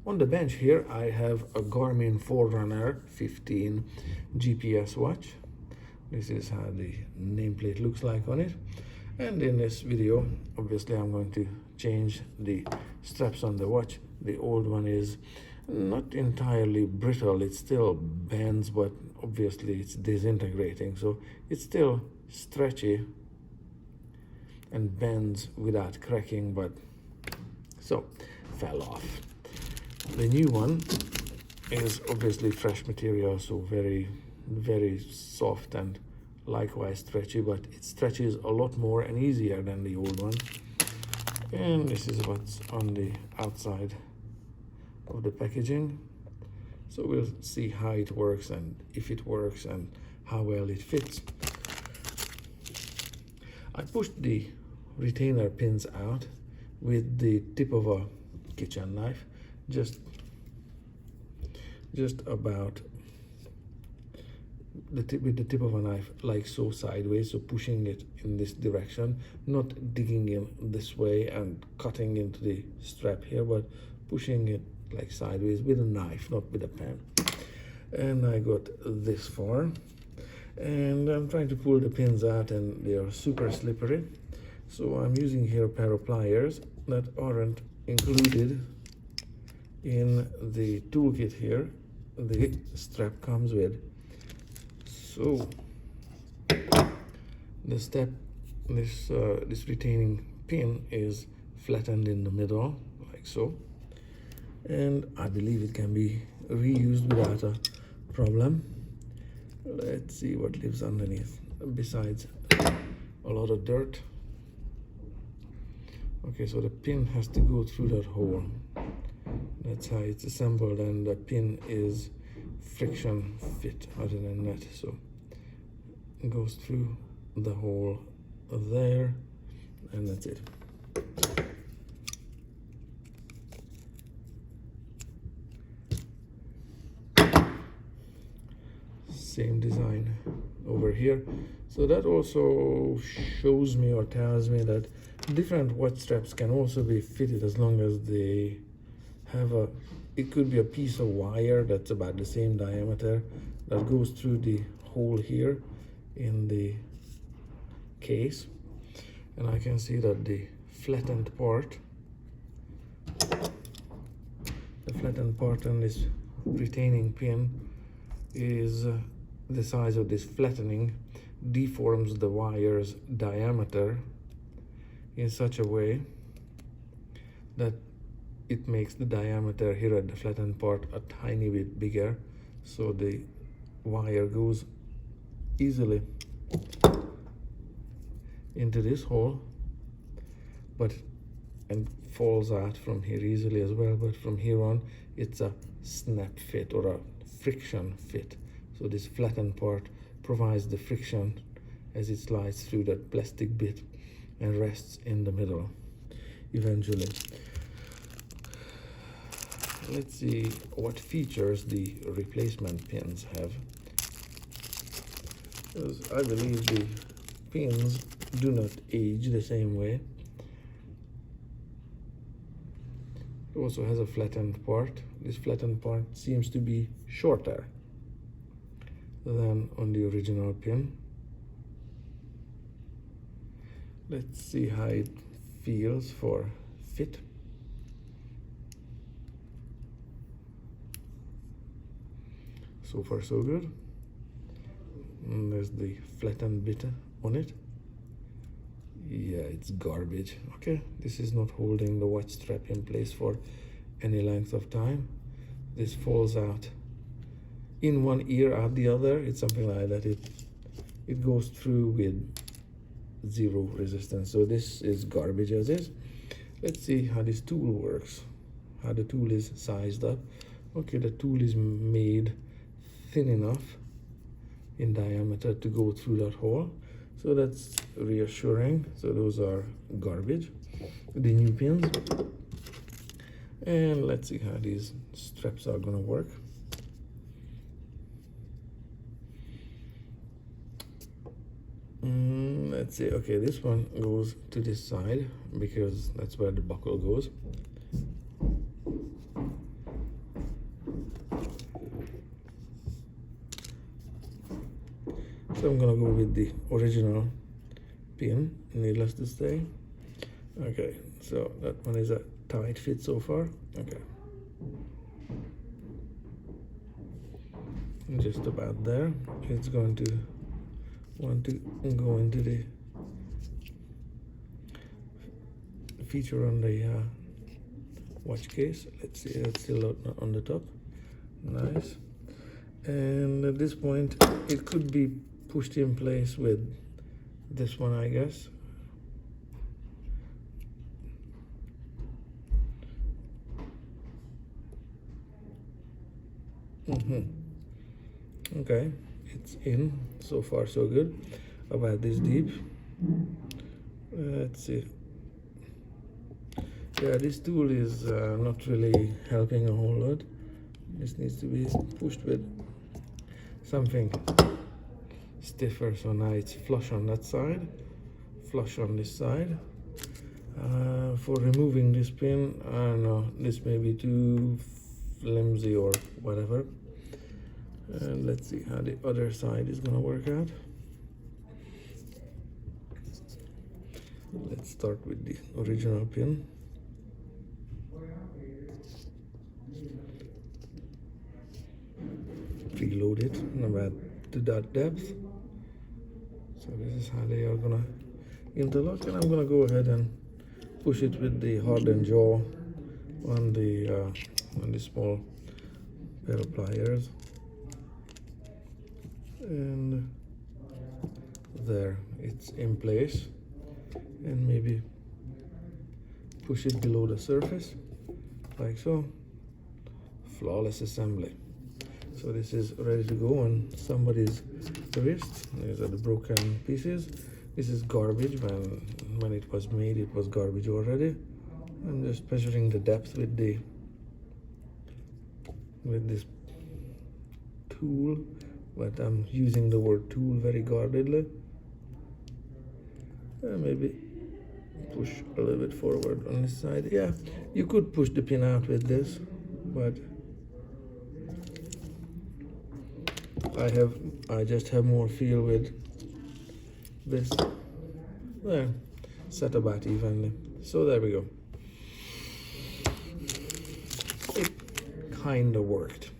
On the bench here, I have a Garmin Forerunner 15 GPS watch. This is how the nameplate looks like on it. And in this video, obviously I'm going to change the straps on the watch. The old one is not entirely brittle, it still bends, but obviously it's disintegrating, so it's still stretchy and bends without cracking, but so fell off. The new one is obviously fresh material, so very soft and likewise stretchy, but it stretches a lot more and easier than the old one. And this is what's on the outside of the packaging, so we'll see how it works and if it works and how well it fits. I pushed the retainer pins out with the tip of a kitchen knife, just about with the tip of a knife, like so, sideways, so pushing it in this direction, not digging in this way and cutting into the strap here, but pushing it like sideways with a knife, not with a pen. And I got this far, and I'm trying to pull the pins out, and they are super slippery, so I'm using here a pair of pliers that aren't included in the toolkit here. The strap comes with. So this retaining pin is flattened in the middle, like so, and I believe it can be reused without a problem. Let's see what lives underneath besides a lot of dirt. Okay, so the pin has to go through that hole. That's how it's assembled, and the pin is friction fit other than that, so it goes through the hole there, and that's it. Same design over here, so that also shows me or tells me that different watch straps can also be fitted as long as they have it could be a piece of wire that's about the same diameter that goes through the hole here in the case, and I can see that the flattened part on this retaining pin is the size of this flattening deforms the wire's diameter in such a way that it makes the diameter here at the flattened part a tiny bit bigger, so the wire goes easily into this hole, and falls out from here easily as well, but from here on it's a snap fit or a friction fit. So this flattened part provides the friction as it slides through that plastic bit and rests in the middle eventually. Let's see what features the replacement pins have. Because I believe the pins do not age the same way. It also has a flattened part. This flattened part seems to be shorter than on the original pin. Let's see how it feels for fit. So far so good. And there's the flattened bit on it. Yeah, it's garbage. Okay, this is not holding the watch strap in place for any length of time. This falls out in one ear, out the other. It's something like that. It goes through with zero resistance. So this is garbage as is. Let's see how this tool works, how the tool is sized up. Okay, the tool is made thin enough in diameter to go through that hole, so that's reassuring. So those are garbage, the new pins. And let's see how these straps are gonna work. Let's see. Okay, this one goes to this side because that's where the buckle goes. So I'm gonna go with the original pin, needless to say. Okay, so that one is a tight fit so far. Okay, just about there. It's going to want to go into the feature on the watch case. Let's see, that's still on the top. Nice. And at this point it could be pushed in place with this one, I guess. Okay, it's in. So far so good. About this deep. Let's see. Yeah, this tool is not really helping a whole lot. This needs to be pushed with something stiffer, so now it's flush on that side, flush on this side. For removing this pin, I don't know, this may be too flimsy or whatever. And let's see how the other side is gonna work out. Let's start with the original pin. Preload it about to that depth. So this is how they are gonna interlock, and I'm gonna go ahead and push it with the hardened jaw on the small pair of pliers. And there, it's in place, and maybe push it below the surface like so. Flawless assembly. So this is ready to go on somebody's wrist. These are the broken pieces. This is garbage. When it was made, it was garbage already. I'm just measuring the depth with this tool, but I'm using the word tool very guardedly. Maybe push a little bit forward on this side. Yeah, you could push the pin out with this, but I just have more feel with this. There, set about evenly. So there we go. It kinda worked.